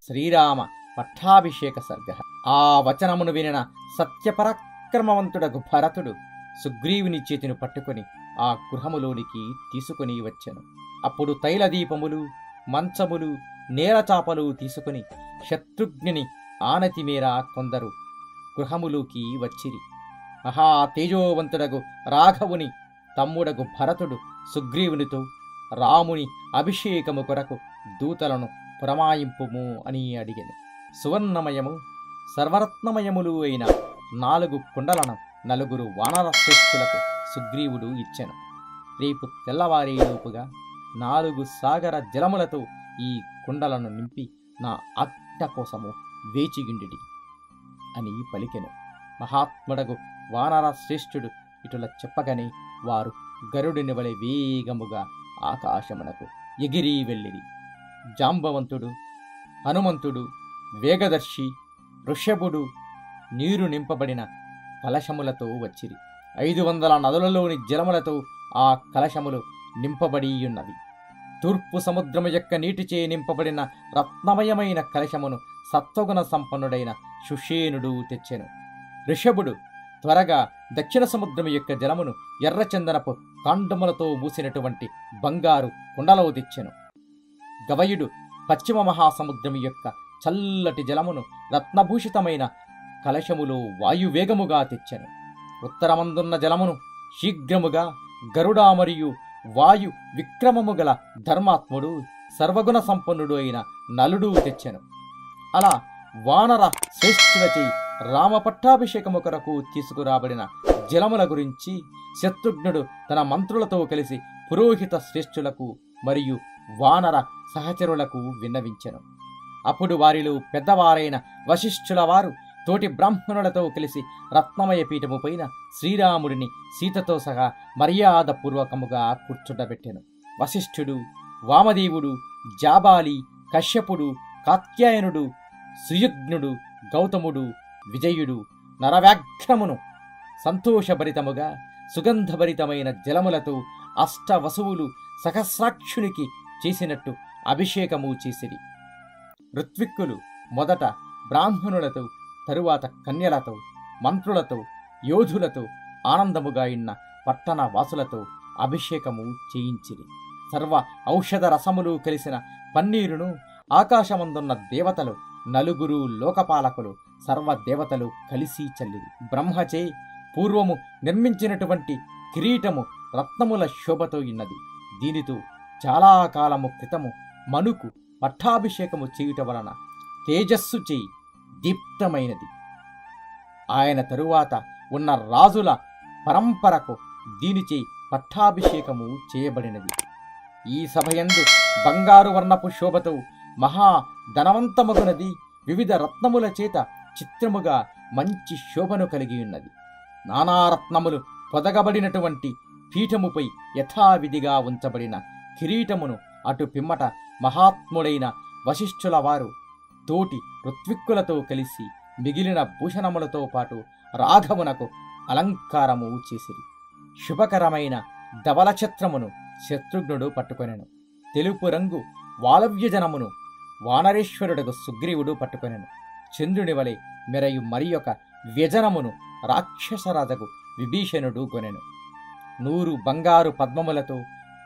శ్రీరామ పట్టాభిషేక సర్గ. ఆ వచనమును వినిన సత్యపరాక్రమవంతుడగు భరతుడు సుగ్రీవుని చేతిని పట్టుకొని ఆ గృహములోనికి తీసుకుని వచ్చెను. అప్పుడు తైలదీపములు, మంచములు, నేలచాపలు తీసుకుని శత్రుఘ్నుని ఆనతి మేర కొందరు గృహములోకి వచ్చిరి. మహా తేజోవంతుడగు రాఘవుని తమ్ముడగు భరతుడు సుగ్రీవునితో రాముని అభిషేకము కొరకు దూతలను పురమాయింపుము అని అడిగెను. సువర్ణమయము సర్వరత్నమయములు అయిన 4 కుండలను 4 వానరశ్రేష్ఠులకు సుగ్రీవుడు ఇచ్చెను. రేపు తెల్లవారేలోపుగా 4 సాగర జలములతో ఈ కుండలను నింపి నా ఆజ్ఞ కోసము వేచిగిండిడి అని పలికెను. మహాత్ముడగు వానర శ్రేష్ఠుడు ఇటుల చెప్పగానే వారు గరుడిని వలె వేగముగా ఆకాశమునకు ఎగిరి వెళ్ళిరి. జాంబవంతుడు, హనుమంతుడు, వేగదర్శి, వృషభుడు నీరు నింపబడిన కలశములతో వచ్చిరి. 500 నదులలోని జలములతో ఆ కలశములు నింపబడి ఉన్నవి. తూర్పు సముద్రము యొక్క నీటిచే నింపబడిన రత్నమయమైన కలశమును సత్వగుణ సంపన్నుడైన సుషేనుడు తెచ్చెను. ఋషభుడు త్వరగా దక్షిణ సముద్రము యొక్క జలమును ఎర్రచందనపు కాండములతో మూసినటువంటి బంగారు కుండలో తెచ్చెను. గవయుడు పశ్చిమ మహాసముద్రము యొక్క చల్లటి జలమును రత్నభూషితమైన కలశములో వాయువేగముగా తెచ్చెను. ఉత్తరమందున్న జలమును శీఘ్రముగా గరుడా మరియు వాయు విక్రమము గల ధర్మాత్ముడు సర్వగుణ సంపన్నుడు అయిన నలుడు తెచ్చెను. అలా వానర శ్రేష్ఠులచే రామ పట్టాభిషేకము కొరకు తీసుకురాబడిన జలముల గురించి శత్రుఘ్నుడు తన మంత్రులతో కలిసి పురోహిత శ్రేష్ఠులకు మరియు వానర సహచరులకు విన్నవించెను. అప్పుడు వారిలో పెద్దవారైన వశిష్ఠుల వారు తోటి బ్రాహ్మణులతో కలిసి రత్నమయ పీఠము పైన శ్రీరాముడిని సీతతో సహా మర్యాదపూర్వకముగా కూర్చుండబెట్టెను. వశిష్ఠుడు, వామదేవుడు, జాబాలి, కశ్యపుడు, కాత్యాయనుడు, సుయుగ్నుడు, గౌతముడు, విజయుడు నరవ్యాఘ్రమును సంతోషభరితముగా సుగంధభరితమైన జలములతో అష్టవసువులు సహస్రాక్షునికి చేసినట్టు అభిషేకము చేసిరి. ఋత్విక్కులు మొదట బ్రాహ్మణులతో, తరువాత కన్యలతో, మంత్రులతో, యోధులతో ఆనందముగా ఇన్న పట్టణ వాసులతో అభిషేకము చేయించిరి. సర్వ ఔషధ రసములు కలిసిన పన్నీరును ఆకాశమందున్న దేవతలు, 4 లోకపాలకులు, సర్వదేవతలు కలిసి చల్లిరి. బ్రహ్మచే పూర్వము నిర్మించినటువంటి కిరీటము రత్నముల శోభతో ఉన్నది. దీనితో చాలా కాలము క్రితము మనుకు పట్టాభిషేకము చేయుట వలన తేజస్సు చేయి దీప్తమైనది. ఆయన తరువాత ఉన్న రాజుల పరంపరకు దీనిచే పట్టాభిషేకము చేయబడినది. ఈ సభయందు బంగారు వర్ణపు శోభతో మహా ధనవంతమగునది వివిధ రత్నముల చేత చిత్రముగా మంచి శోభను కలిగి ఉన్నది. నానారత్నములు పొదగబడినటువంటి పీఠముపై యథావిధిగా ఉంచబడిన కిరీటమును అటు పిమ్మట మహాత్ముడైన వశిష్ఠుల వారు తోటి ఋత్విక్కులతో కలిసి మిగిలిన భూషణములతో పాటు రాఘవునకు అలంకారము చేసిరి. శుభకరమైన ధవలఛత్రమును శత్రుఘ్నుడు పట్టుకొనెను. తెలుపు రంగు వాలవ్యజనమును వానరేశ్వరుడకు సుగ్రీవుడు పట్టుకొనెను. చంద్రుని వలె మెరయు మరి ఒక వ్యజనమును రాక్షసరాజకు విభీషణుడు కొనెను. 100 బంగారు పద్మములతో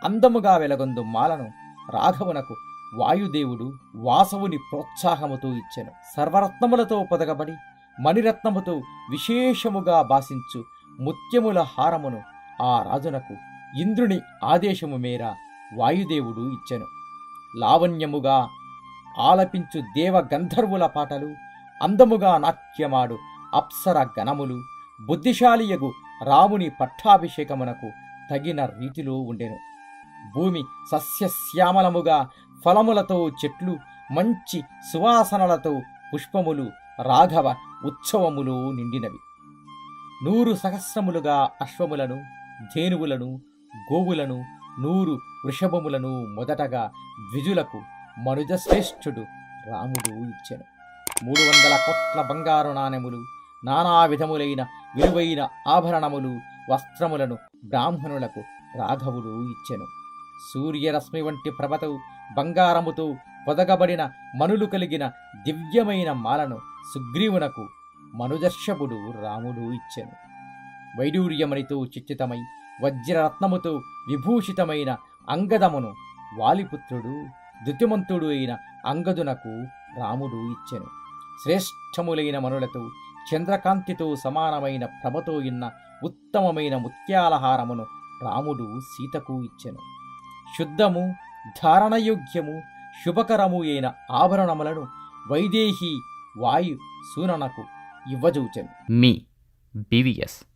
అందముగా వెలగొందు మాలను రాఘవునకు వాయుదేవుడు వాసవుని ప్రోత్సాహముతో ఇచ్చెను. సర్వరత్నములతో పొదగబడి మణిరత్నముతో విశేషముగా భాసించు ముత్యముల హారమును ఆ రాజునకు ఇంద్రుని ఆదేశము మేర వాయుదేవుడు ఇచ్చెను. లావణ్యముగా ఆలపించు దేవ గంధర్వుల పాటలు, అందముగా నాట్యమాడు అప్సర గణములు బుద్ధిశాలియగు రాముని పట్టాభిషేకమునకు తగిన రీతిలో ఉండెను. భూమి సస్యశ్యామలముగా ఫలములతో చెట్లు, మంచి సువాసనలతో పుష్పములు రాఘవ ఉత్సవములు నిండినవి. 100 సహస్రములుగా అశ్వములను, ధేనువులను, గోవులను, 100 వృషభములను మొదటగా ద్విజులకు మనుజశ్రేష్ఠుడు రాముడు ఇచ్చెను. 300 కోట్ల బంగారు నాణెములు, నానా విధములైన విలువైన ఆభరణములు, వస్త్రములను బ్రాహ్మణులకు రాఘవుడు ఇచ్చెను. సూర్యరశ్మి వంటి ప్రభతో బంగారముతో పొదగబడిన మనులు కలిగిన దివ్యమైన మాలను సుగ్రీవునకు మనుదర్శపుడు రాముడు ఇచ్చెను. వైడూర్యమణితో చిచ్చితమై వజ్రరత్నముతో విభూషితమైన అంగదమును వాలిపుత్రుడు ధృతిమంతుడు అయిన అంగదునకు రాముడు ఇచ్చెను. శ్రేష్టములైన మనులతో చంద్రకాంతితో సమానమైన ప్రభతో ఉన్న ఉత్తమమైన ముత్యాలహారమును రాముడు సీతకు ఇచ్చెను. శుద్ధము, ధారణయోగ్యము, శుభకరము అయిన ఆభరణములను వైదేహి వాయు సూననకు ఇవ్వజూచెను. మీ BVS